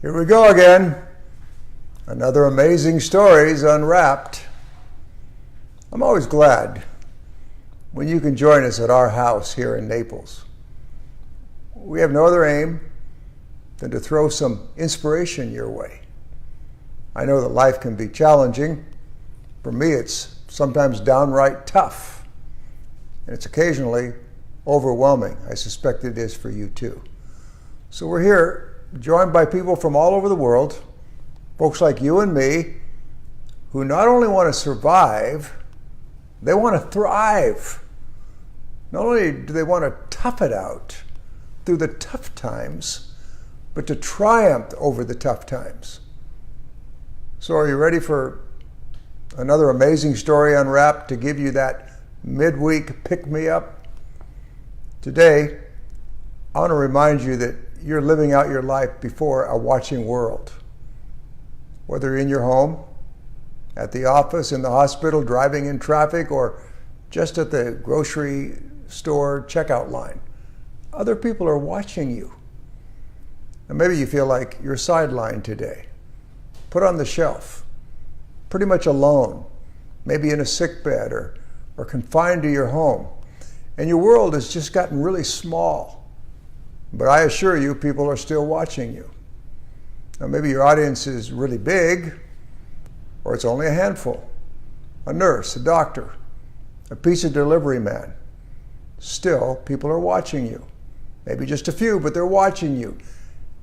Here we go again. Another amazing stories unwrapped. I'm always glad when you can join us at our house here in Naples. We have no other aim than to throw some inspiration your way. I know that life can be challenging. For me, it's sometimes downright tough, and it's occasionally overwhelming. I suspect it is for you too. So we're here joined by people from all over the world, folks like you and me, who not only want to survive, they want to thrive. Not only do they want to tough it out through the tough times, but to triumph over the tough times. So are you ready for another amazing story unwrapped to give you that midweek pick-me-up? Today, I want to remind you that you're living out your life before a watching world. Whether you're in your home, at the office, in the hospital, driving in traffic, or just at the grocery store checkout line, other people are watching you. And maybe you feel like you're sidelined today, put on the shelf, pretty much alone, maybe in a sick bed or confined to your home. And your world has just gotten really small. But I assure you, people are still watching you. Now, maybe your audience is really big, or it's only a handful. A nurse, a doctor, a pizza delivery man. Still, people are watching you. Maybe just a few, but they're watching you.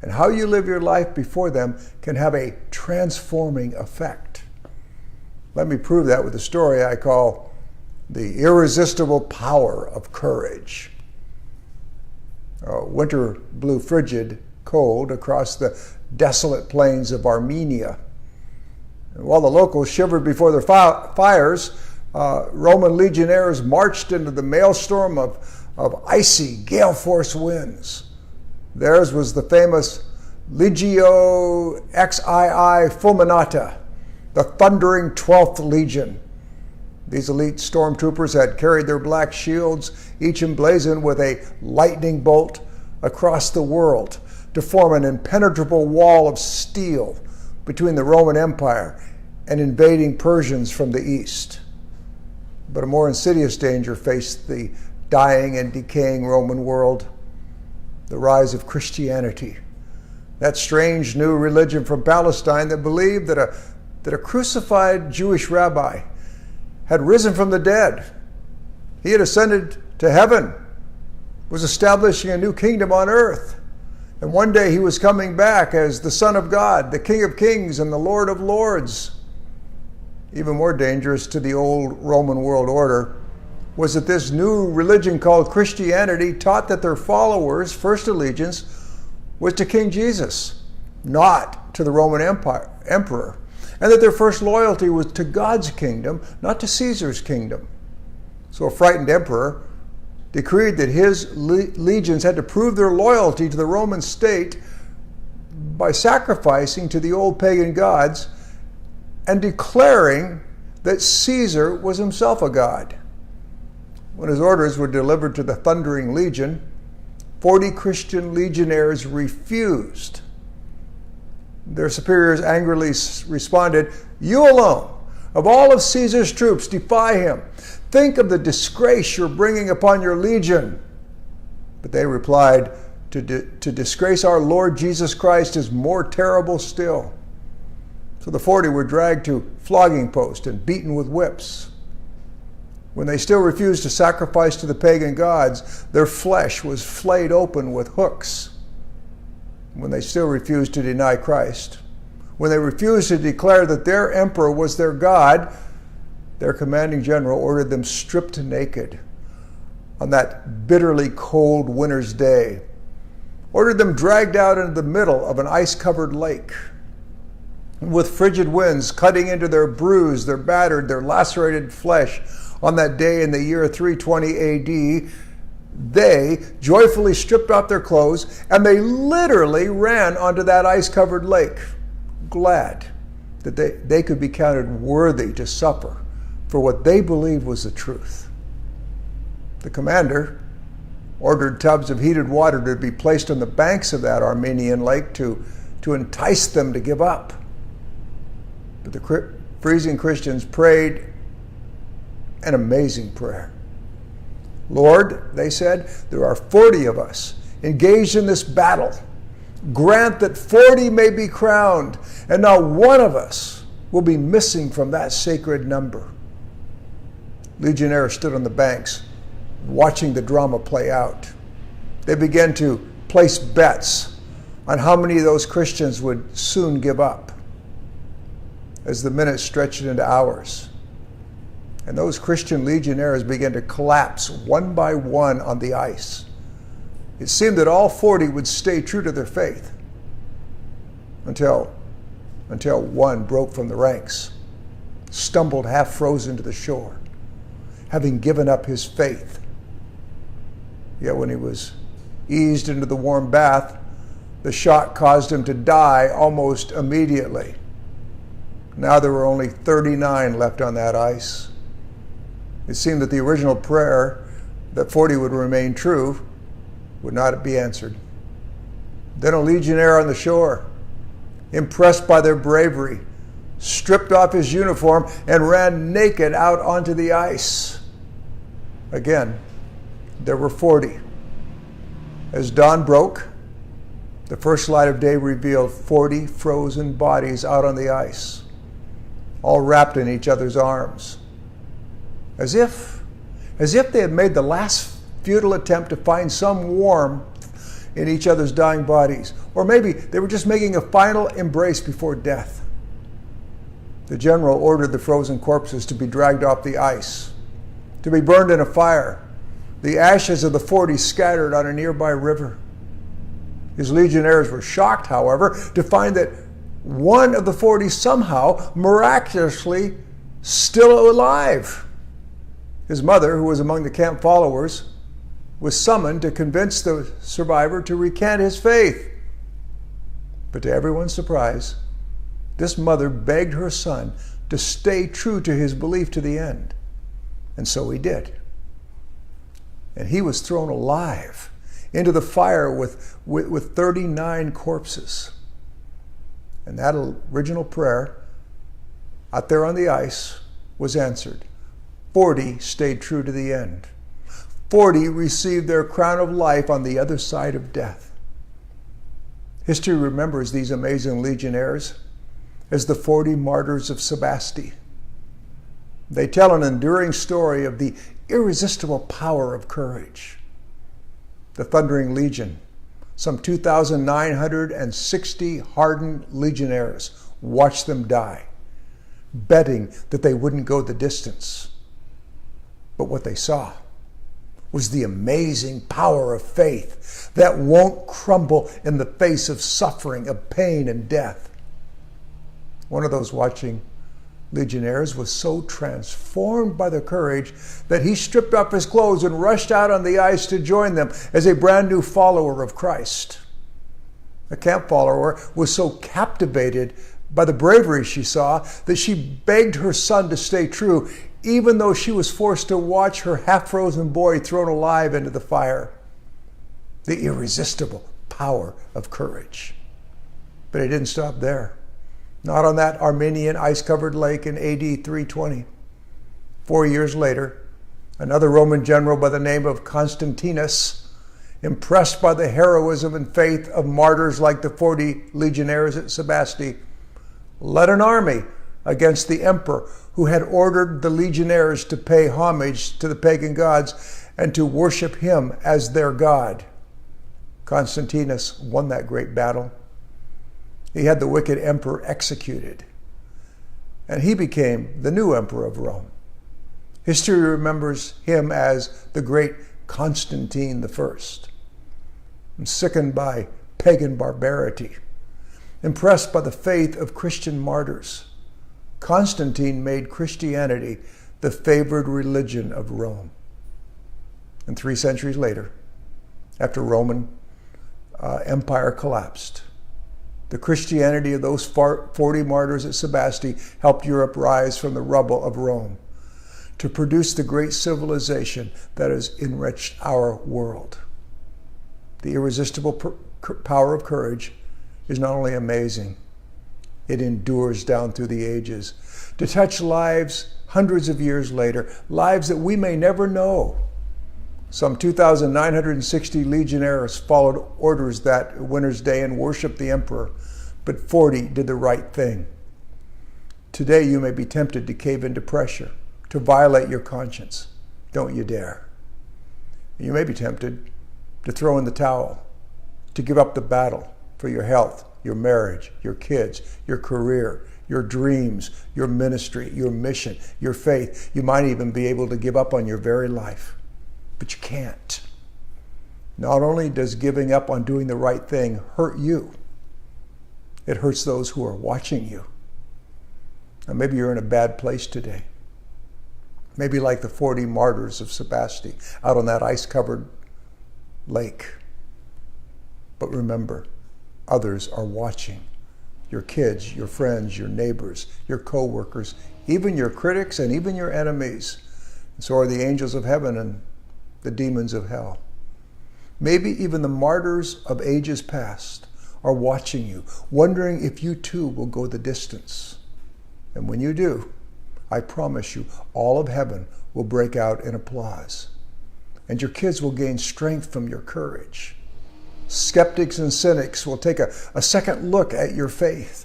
And how you live your life before them can have a transforming effect. Let me prove that with a story I call The Irresistible Power of Courage. Winter blew frigid cold across the desolate plains of Armenia. And while the locals shivered before their fires, Roman legionnaires marched into the maelstrom of icy gale-force winds. Theirs was the famous Legio XII Fulminata, the thundering 12th Legion. These elite stormtroopers had carried their black shields, each emblazoned with a lightning bolt, across the world to form an impenetrable wall of steel between the Roman Empire and invading Persians from the east. But a more insidious danger faced the dying and decaying Roman world: the rise of Christianity, that strange new religion from Palestine that believed that a crucified Jewish rabbi had risen from the dead. He had ascended to heaven, was establishing a new kingdom on earth. And one day he was coming back as the Son of God, the King of Kings and the Lord of Lords. Even more dangerous to the old Roman world order was that this new religion called Christianity taught that their followers' first allegiance was to King Jesus, not to the Roman emperor, and that their first loyalty was to God's kingdom, not to Caesar's kingdom. So a frightened emperor decreed that his legions had to prove their loyalty to the Roman state by sacrificing to the old pagan gods and declaring that Caesar was himself a god. When his orders were delivered to the thundering legion, 40 Christian legionnaires refused. Their superiors angrily responded, "You alone, of all of Caesar's troops, defy him. Think of the disgrace you're bringing upon your legion." But they replied, to disgrace our Lord Jesus Christ is more terrible still. So the 40 were dragged to flogging post and beaten with whips. When they still refused to sacrifice to the pagan gods, their flesh was flayed open with hooks. When they still refused to deny Christ, when they refused to declare that their emperor was their God, their commanding general ordered them stripped naked on that bitterly cold winter's day, ordered them dragged out into the middle of an ice-covered lake. And with frigid winds cutting into their bruised, their battered, their lacerated flesh on that day in the year 320 AD, they joyfully stripped off their clothes and they literally ran onto that ice-covered lake, glad that they could be counted worthy to suffer for what they believed was the truth. The commander ordered tubs of heated water to be placed on the banks of that Armenian lake to to entice them to give up. But the freezing Christians prayed an amazing prayer. Lord, they said, there are 40 of us engaged in this battle. Grant that 40 may be crowned, and not one of us will be missing from that sacred number. Legionnaires stood on the banks, watching the drama play out. They began to place bets on how many of those Christians would soon give up as the minutes stretched into hours. And those Christian legionnaires began to collapse one by one on the ice. It seemed that all 40 would stay true to their faith until one broke from the ranks, stumbled half frozen to the shore, having given up his faith. Yet when he was eased into the warm bath, the shock caused him to die almost immediately. Now there were only 39 left on that ice. It seemed that the original prayer that 40 would remain true would not be answered. Then a legionnaire on the shore, impressed by their bravery, stripped off his uniform and ran naked out onto the ice. Again, there were 40. As dawn broke, the first light of day revealed 40 frozen bodies out on the ice, all wrapped in each other's arms, as if they had made the last futile attempt to find some warmth in each other's dying bodies. Or maybe they were just making a final embrace before death. The general ordered the frozen corpses to be dragged off the ice, to be burned in a fire, the ashes of the 40 scattered on a nearby river. His legionnaires were shocked, however, to find that one of the 40 somehow, miraculously, still alive. His mother, who was among the camp followers, was summoned to convince the survivor to recant his faith. But to everyone's surprise, this mother begged her son to stay true to his belief to the end. And so he did. And he was thrown alive into the fire with 39 corpses. And that original prayer out there on the ice was answered. 40 stayed true to the end. 40 received their crown of life on the other side of death. History remembers these amazing legionnaires as the 40 martyrs of Sebaste. They tell an enduring story of the irresistible power of courage. The Thundering Legion, some 2,960 hardened legionnaires, watched them die, betting that they wouldn't go the distance. But what they saw was the amazing power of faith that won't crumble in the face of suffering, of pain and death. One of those watching legionnaires was so transformed by the courage that he stripped off his clothes and rushed out on the ice to join them as a brand new follower of Christ. The camp follower was so captivated by the bravery she saw that she begged her son to stay true, even though she was forced to watch her half-frozen boy thrown alive into the fire. The irresistible power of courage. But it didn't stop there. Not on that Armenian ice-covered lake in AD 320. 4 years later, another Roman general by the name of Constantinus, impressed by the heroism and faith of martyrs like the 40 legionnaires at Sebaste, led an army against the emperor who had ordered the legionnaires to pay homage to the pagan gods and to worship him as their god. Constantinus won that great battle. He had the wicked emperor executed, and he became the new emperor of Rome. History remembers him as the great Constantine I. And sickened by pagan barbarity, impressed by the faith of Christian martyrs, Constantine made Christianity the favored religion of Rome. And 3 centuries later, after Roman Empire collapsed, the Christianity of those 40 martyrs at Sebaste helped Europe rise from the rubble of Rome to produce the great civilization that has enriched our world. The irresistible power of courage is not only amazing, it endures down through the ages to touch lives hundreds of years later, lives that we may never know. Some 2,960 legionnaires followed orders that winter's day and worshiped the emperor, but 40 did the right thing. Today you may be tempted to cave into pressure, to violate your conscience. Don't you dare. You may be tempted to throw in the towel, to give up the battle for your health, your marriage, your kids, your career, your dreams, your ministry, your mission, your faith. You might even be able to give up on your very life, but you can't. Not only does giving up on doing the right thing hurt you, it hurts those who are watching you. Now maybe you're in a bad place today. Maybe like the 40 martyrs of Sebaste out on that ice-covered lake. But remember, others are watching. Your kids, your friends, your neighbors, your co-workers, even your critics and even your enemies. And so are the angels of heaven and the demons of hell. Maybe even the martyrs of ages past are watching you, wondering if you too will go the distance. And when you do, I promise you, all of heaven will break out in applause. And your kids will gain strength from your courage. Skeptics and cynics will take a second look at your faith.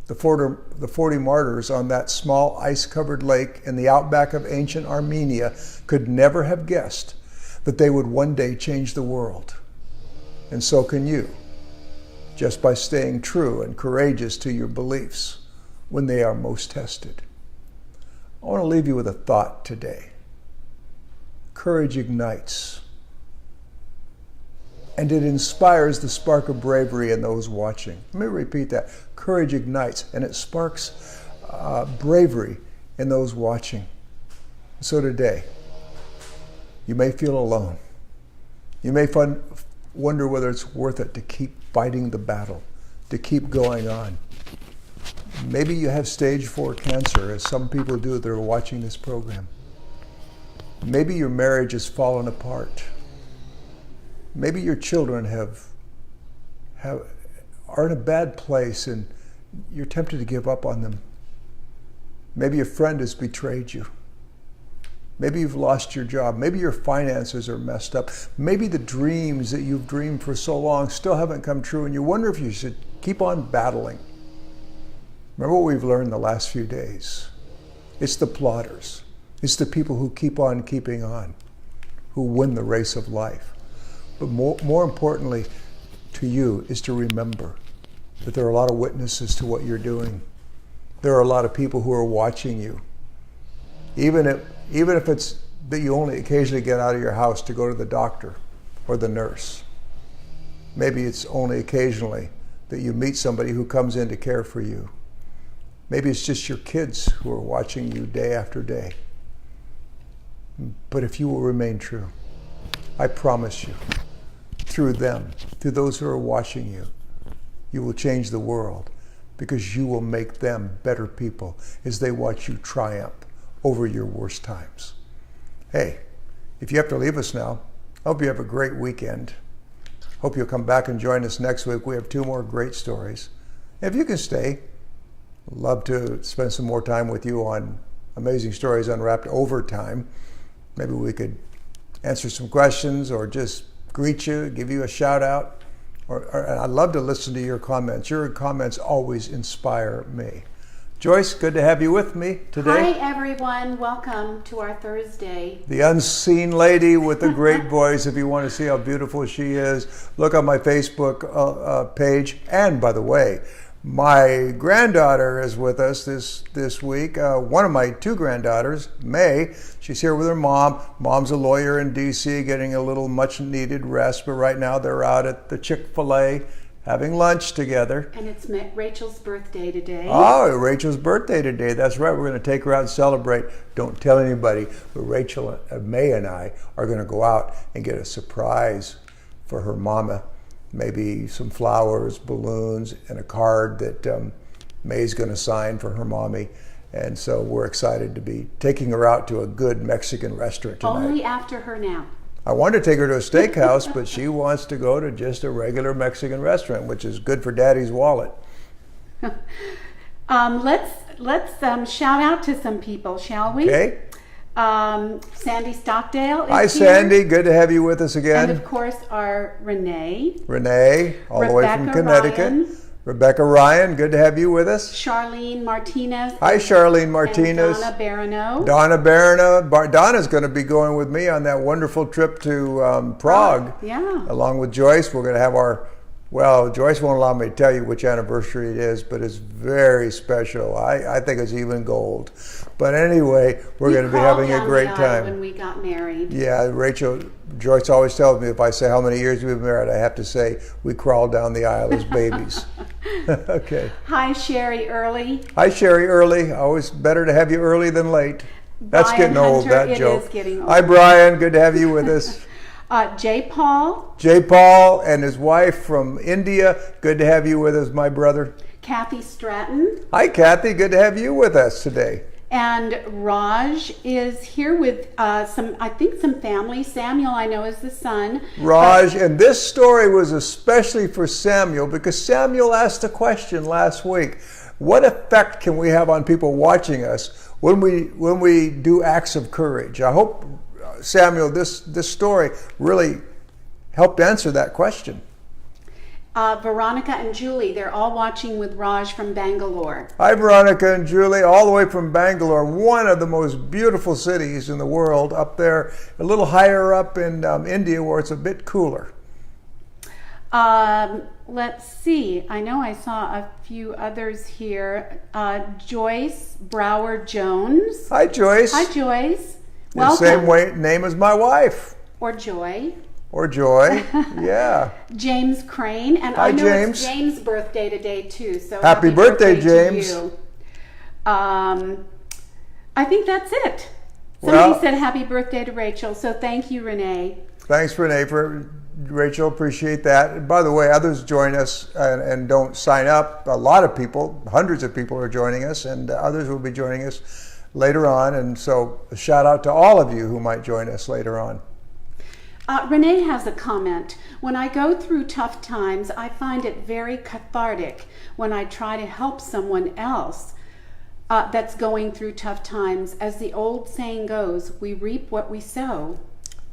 The 40 martyrs on that small ice-covered lake in the outback of ancient Armenia could never have guessed that they would one day change the world. And so can you, just by staying true and courageous to your beliefs when they are most tested. I want to leave you with a thought today. Courage ignites, and it inspires the spark of bravery in those watching. Let me repeat that. Courage ignites, and it sparks bravery in those watching. So today, you may feel alone. You may wonder whether it's worth it to keep fighting the battle, to keep going on. Maybe you have stage 4 cancer, as some people do that are watching this program. Maybe your marriage has fallen apart. Maybe your children are in a bad place and you're tempted to give up on them. Maybe a friend has betrayed you. Maybe you've lost your job. Maybe your finances are messed up. Maybe the dreams that you've dreamed for so long still haven't come true and you wonder if you should keep on battling. Remember what we've learned the last few days. It's the plotters. It's the people who keep on keeping on, who win the race of life. But more importantly to you is to remember that there are a lot of witnesses to what you're doing. There are a lot of people who are watching you. Even if it's that you only occasionally get out of your house to go to the doctor or the nurse. Maybe it's only occasionally that you meet somebody who comes in to care for you. Maybe it's just your kids who are watching you day after day. But if you will remain true, I promise you, through them, through those who are watching you, you will change the world because you will make them better people as they watch you triumph over your worst times. Hey, if you have to leave us now, I hope you have a great weekend. Hope you'll come back and join us next week. We have 2 more great stories. If you can stay, I'd love to spend some more time with you on Amazing Stories Unwrapped overtime. Maybe we could answer some questions or just greet you, give you a shout out. Or I'd love to listen to your comments. Your comments always inspire me. Joyce, good to have you with me today. Hi everyone, welcome to our Thursday. The unseen lady with the great voice. If you want to see how beautiful she is, look on my Facebook page. And by the way, my granddaughter is with us this week. One of my 2 granddaughters, May, she's here with her mom. Mom's a lawyer in D.C. getting a little much needed rest, but right now they're out at the Chick-fil-A having lunch together. And it's Rachel's birthday today. Oh, Rachel's birthday today. That's right. We're going to take her out and celebrate. Don't tell anybody, but Rachel, May and I are going to go out and get a surprise for her mama. Maybe some flowers, balloons, and a card that May's going to sign for her mommy. And so we're excited to be taking her out to a good Mexican restaurant tonight. Only after her nap. I wanted to take her to a steakhouse, but she wants to go to just a regular Mexican restaurant, which is good for Daddy's wallet. Let's shout out to some people, shall we? Okay. Sandy Stockdale is Hi, here. Sandy. Good to have you with us again. And of course, our Renee. Renee, all the way from Rebecca Connecticut. Ryan. Rebecca Ryan, good to have you with us. Charlene Martinez. Hi, Charlene Martinez. And Donna Barano. Donna Barano. Donna's going to be going with me on that wonderful trip to Prague. Yeah. Along with Joyce. We're going to have Joyce won't allow me to tell you which anniversary it is, but it's very special. I think it's even gold. But anyway, we're going to be having a great time. When we got married. Yeah, Joyce always tells me if I say how many years we've been married, I have to say we crawled down the aisle as babies. Okay. Hi, Sherry Early. Hi, Sherry Early. Always better to have you early than late. That's Brian getting old, Hunter, that joke. It is getting old. Hi, Brian. Good to have you with us. Jay Paul. Jay Paul and his wife from India. Good to have you with us, my brother. Kathy Stratton. Hi, Kathy. Good to have you with us today. And Raj is here with some family. Samuel, I know, is the son. Raj, and this story was especially for Samuel because Samuel asked a question last week. What effect can we have on people watching us when we do acts of courage? I hope, Samuel, this story really helped answer that question. Veronica and Julie, they're all watching with Raj from Bangalore. Hi, Veronica and Julie, all the way from Bangalore, one of the most beautiful cities in the world, up there, a little higher up in India where it's a bit cooler. Let's see. I know I saw a few others here. Joyce Brower Jones. Hi, Joyce. Hi, Joyce. The Welcome. same name as my wife. Or Joy. Or Joy, yeah. James Crane, and Hi, I know James. it's James' birthday today too. So happy birthday, James. To you. I think that's it. Well, Somebody said happy birthday to Rachel, so thank you, Renee. Thanks, Renee, for Rachel. Appreciate that. And by the way, others join us and don't sign up. A lot of people, hundreds of people are joining us, and others will be joining us later on. And so, a shout out to all of you who might join us later on. Renee has a comment. When I go through tough times, I find it very cathartic when I try to help someone else that's going through tough times. As the old saying goes, we reap what we sow.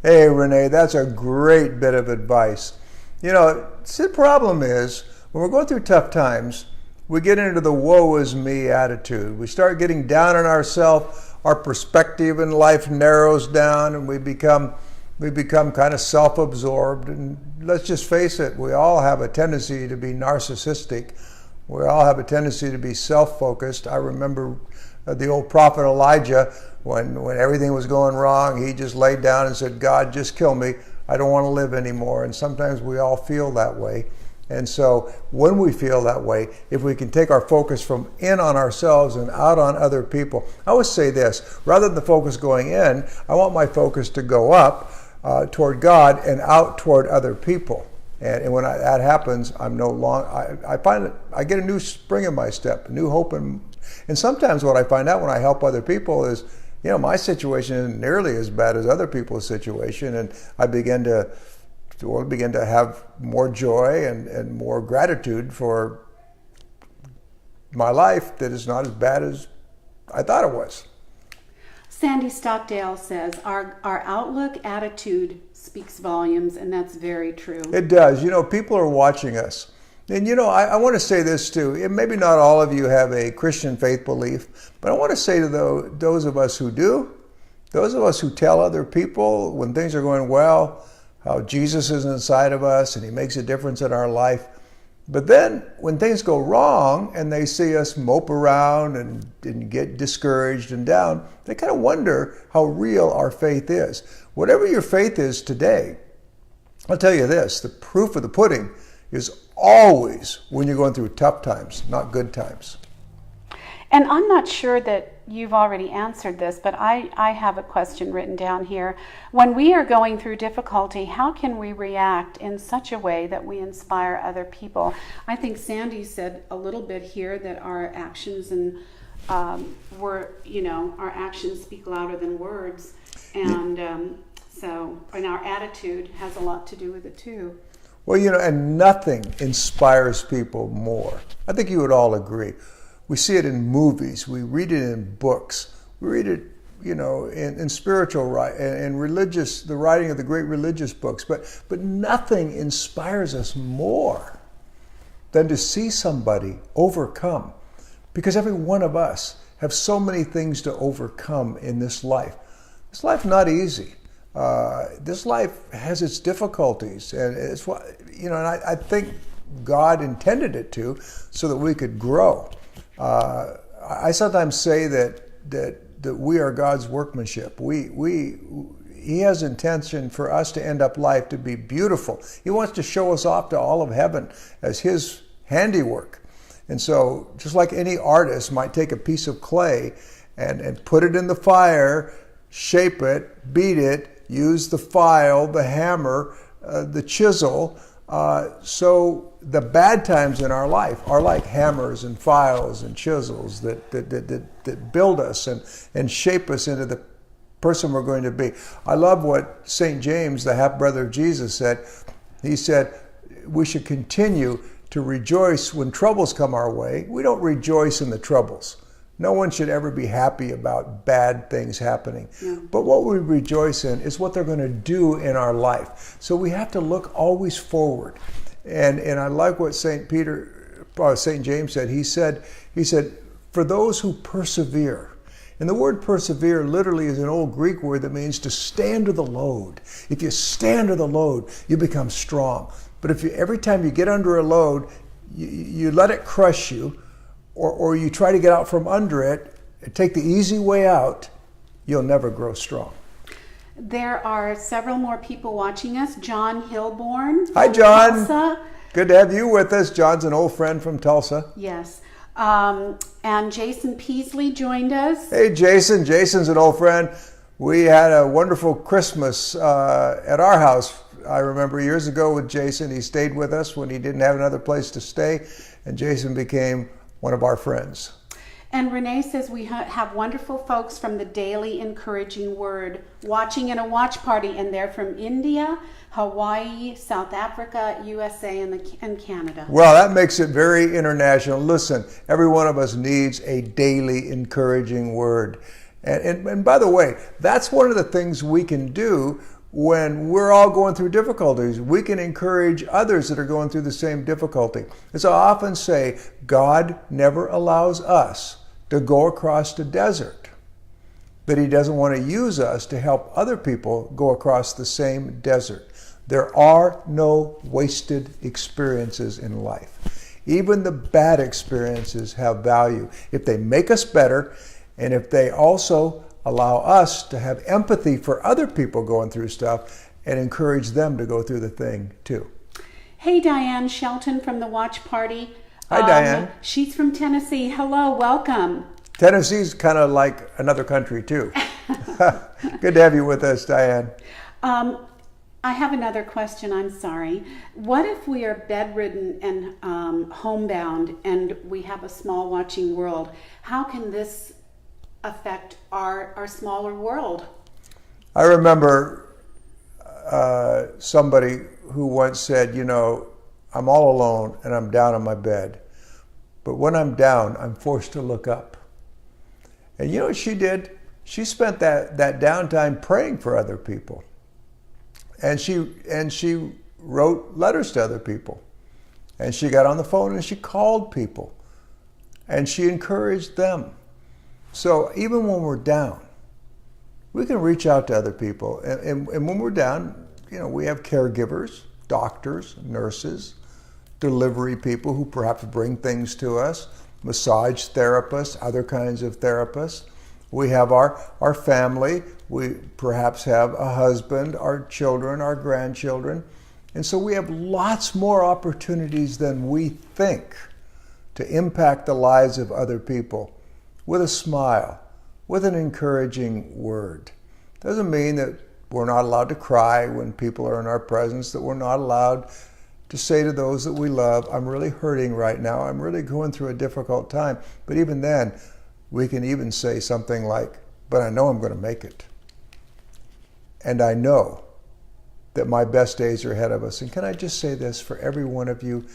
Hey, Renee, that's a great bit of advice. You know, the problem is, when we're going through tough times, we get into the woe is me attitude. We start getting down on ourselves, our perspective in life narrows down, and we become kind of self-absorbed. And let's just face it, we all have a tendency to be narcissistic. We all have a tendency to be self-focused. I remember the old prophet Elijah, when everything was going wrong, he just laid down and said, God, just kill me. I don't want to live anymore. And sometimes we all feel that way. And so when we feel that way, if we can take our focus from in on ourselves and out on other people, I always say this, rather than the focus going in, I want my focus to go up toward God and out toward other people. And when that happens, I'm no longer, I find that I get a new spring in my step, a new hope. And sometimes what I find out when I help other people is, you know, my situation isn't nearly as bad as other people's situation. And I begin to have more joy and more gratitude for my life that is not as bad as I thought it was. Sandy Stockdale says, our outlook, attitude speaks volumes, and that's very true. It does. You know, people are watching us. And you know, I want to say this too. Maybe not all of you have a Christian faith belief, but I want to say to those of us who do, those of us who tell other people when things are going well, how Jesus is inside of us and he makes a difference in our life. But then when things go wrong and they see us mope around and get discouraged and down, they kind of wonder how real our faith is. Whatever your faith is today, I'll tell you this, the proof of the pudding is always when you're going through tough times, not good times. And I'm not sure that you've already answered this, but I have a question written down here. When we are going through difficulty, how can we react in such a way that we inspire other people? I think Sandy said a little bit here that our actions and our actions speak louder than words. And So, and our attitude has a lot to do with it too. Well, and nothing inspires people more. I think you would all agree. We see it in movies. We read it in books. We read it, in spiritual and religious, the writing of the great religious books. But nothing inspires us more than to see somebody overcome. Because every one of us have so many things to overcome in this life. This life's not easy. This life has its difficulties, and it's what and I think God intended it to, so that we could grow. I sometimes say that we are God's workmanship. He has intention for us to end up life to be beautiful. He wants to show us off to all of heaven as His handiwork. And so, just like any artist might take a piece of clay and put it in the fire, shape it, beat it, use the file, the hammer, the chisel. So the bad times in our life are like hammers and files and chisels that build us and shape us into the person we're going to be. I love what St. James, the half-brother of Jesus, said. He said, we should continue to rejoice when troubles come our way. We don't rejoice in the troubles. No one should ever be happy about bad things happening. Yeah. But what we rejoice in is what they're going to do in our life. So we have to look always forward. And I like what St. James said. He said, for those who persevere. And the word persevere literally is an old Greek word that means to stay under the load. If you stay under the load, you become strong. But if every time you get under a load, you let it crush you, or you try to get out from under it, take the easy way out, you'll never grow strong. There are several more people watching us. John Hilborn. Hi, John. Tulsa. Good to have you with us. John's an old friend from Tulsa. Yes. And Jason Peasley joined us. Hey, Jason. Jason's an old friend. We had a wonderful Christmas at our house. I remember years ago with Jason. He stayed with us when he didn't have another place to stay, and Jason became one of our friends. And Renee says we have wonderful folks from the Daily Encouraging Word watching in a watch party, and they're from India, Hawaii, South Africa, USA, and Canada. Well, that makes it very international. Listen, every one of us needs a daily encouraging word. And by the way, that's one of the things we can do when we're all going through difficulties. We can encourage others that are going through the same difficulty. As I often say, God never allows us to go across the desert, but He doesn't want to use us to help other people go across the same desert. There are no wasted experiences in life. Even the bad experiences have value if they make us better, and if they also allow us to have empathy for other people going through stuff and encourage them to go through the thing too. Hey, Diane Shelton from the Watch Party. Hi, Diane. She's from Tennessee. Hello, welcome. Tennessee's kind of like another country too. Good to have you with us, Diane. I have another question, I'm sorry. What if we are bedridden and homebound and we have a small watching world? How can this affect our smaller world? I remember somebody who once said, I'm all alone and I'm down on my bed, but when I'm down, I'm forced to look up. And you know what she did? She spent that downtime praying for other people. And she wrote letters to other people. And she got on the phone and she called people. And she encouraged them. So even when we're down, we can reach out to other people. And when we're down, we have caregivers, doctors, nurses, delivery people who perhaps bring things to us, massage therapists, other kinds of therapists. We have our family. We perhaps have a husband, our children, our grandchildren. And so we have lots more opportunities than we think to impact the lives of other people with a smile, with an encouraging word. Doesn't mean that we're not allowed to cry when people are in our presence, that we're not allowed to say to those that we love, I'm really hurting right now, I'm really going through a difficult time. But even then, we can even say something like, but I know I'm going to make it. And I know that my best days are ahead of us. And can I just say this for every one of you?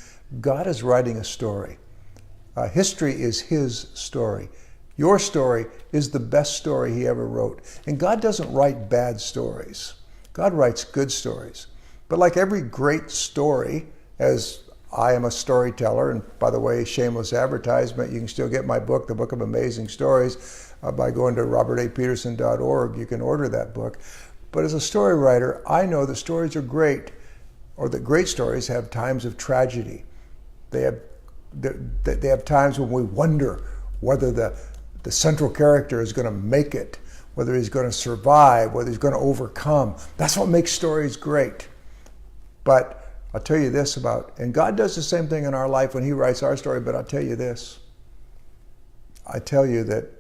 God is writing a story. History is his story. Your story is the best story he ever wrote. And God doesn't write bad stories. God writes good stories. But like every great story, as I am a storyteller, and by the way, shameless advertisement, you can still get my book, The Book of Amazing Stories, by going to robertapeterson.org. You can order that book. But as a story writer, I know that stories are great, or that great stories have times of tragedy. They have times when we wonder whether the central character is going to make it, whether he's going to survive, whether he's going to overcome. That's what makes stories great. But I'll tell you this and God does the same thing in our life when he writes our story, but I'll tell you this. I tell you that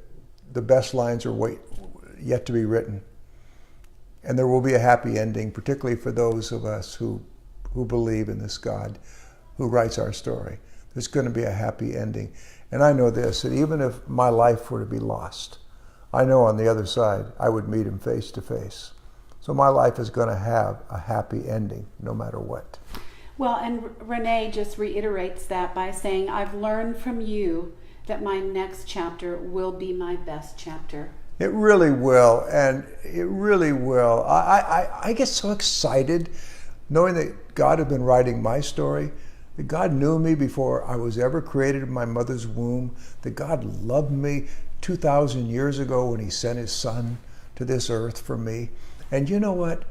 the best lines are yet to be written. And there will be a happy ending, particularly for those of us who believe in this God who writes our story. There's going to be a happy ending. And I know this, that even if my life were to be lost, I know on the other side I would meet him face to face. So my life is going to have a happy ending no matter what. Well, and Renee just reiterates that by saying, I've learned from you that my next chapter will be my best chapter. It really will, and it really will. I get so excited knowing that God had been writing my story, that God knew me before I was ever created in my mother's womb, that God loved me 2,000 years ago when he sent his son to this earth for me. And you know what?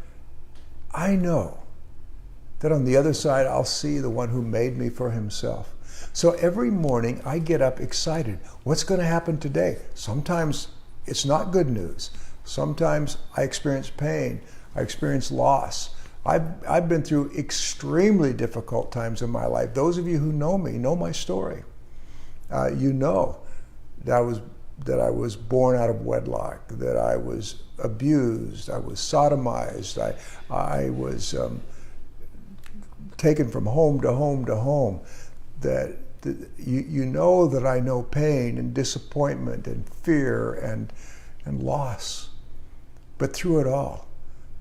I know that on the other side I'll see the one who made me for himself. So every morning I get up excited. What's going to happen today? Sometimes it's not good news. Sometimes I experience pain. I experience loss. I've been through extremely difficult times in my life. Those of you who know me know my story. You know that I was born out of wedlock, that I was abused, I was sodomized, I was taken from home to home to home. That you know that I know pain and disappointment and fear and loss. But through it all,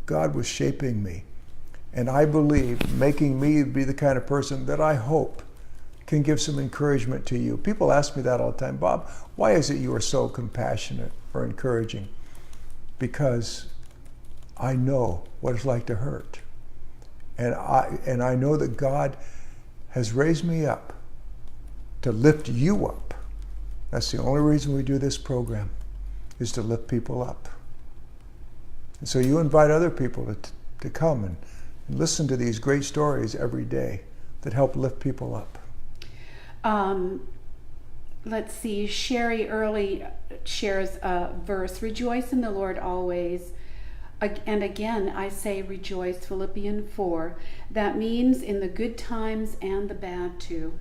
God was shaping me. And I believe making me be the kind of person that I hope can give some encouragement to you. People ask me that all the time. Bob, why is it you are so compassionate or encouraging? Because I know what it's like to hurt. And I know that God has raised me up to lift you up. That's the only reason we do this program, is to lift people up. And so you invite other people to come and listen to these great stories every day that help lift people up. Let's see, Sherry Early shares a verse, rejoice in the Lord always. And again, I say rejoice, Philippians 4. That means in the good times and the bad too.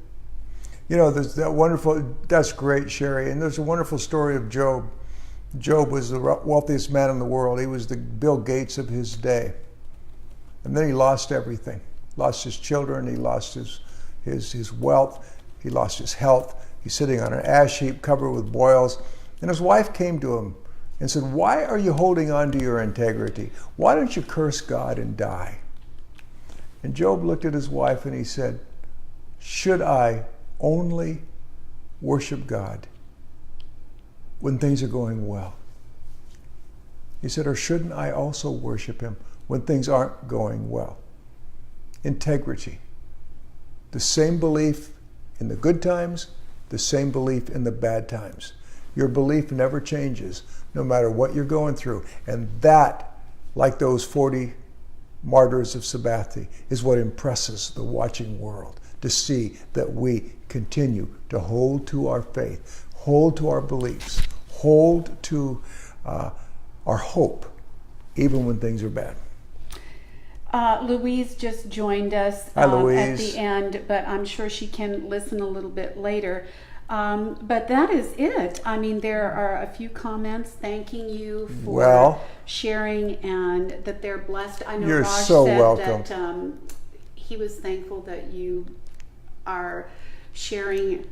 You know, there's that wonderful, that's great, Sherry. And there's a wonderful story of Job. Job was the wealthiest man in the world. He was the Bill Gates of his day. And then he lost everything. Lost his children, he lost his wealth, he lost his health. He's sitting on an ash heap covered with boils. And his wife came to him and said, why are you holding on to your integrity? Why don't you curse God and die? And Job looked at his wife and he said, should I only worship God when things are going well? He said, or shouldn't I also worship him when things aren't going well? Integrity. The same belief in the good times, the same belief in the bad times. Your belief never changes, no matter what you're going through. And that, like those 40 martyrs of Sabbath, is what impresses the watching world, to see that we continue to hold to our faith, hold to our beliefs, hold to our hope, even when things are bad. Louise just joined us Hi, Louise. At the end, but I'm sure she can listen a little bit later. But that is it. I mean, there are a few comments thanking you for sharing and that they're blessed. I know You're Raj so said welcome. that he was thankful that you are sharing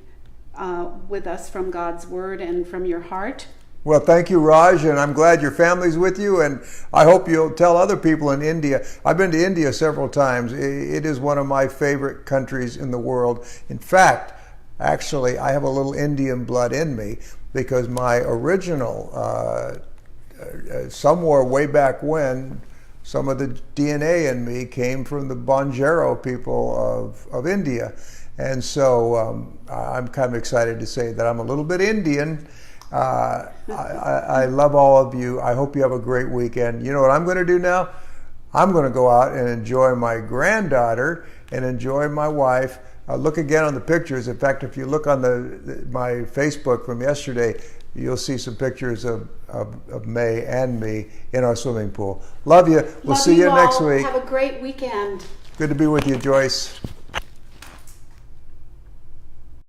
with us from God's Word and from your heart. Well, thank you, Raj, and I'm glad your family's with you, and I hope you'll tell other people in India. I've been to India several times. It is one of my favorite countries in the world. In fact, actually, I have a little Indian blood in me because my original, somewhere way back when, some of the DNA in me came from the Banjaro people of India. And so I'm kind of excited to say that I'm a little bit Indian. I love all of you. I hope you have a great weekend. You know what I'm going to do now? I'm going to go out and enjoy my granddaughter and enjoy my wife. Look again on the pictures. In fact, if you look on my Facebook from yesterday, you'll see some pictures of May and me in our swimming pool. Love you. We'll see you next week. Have a great weekend. Good to be with you, Joyce.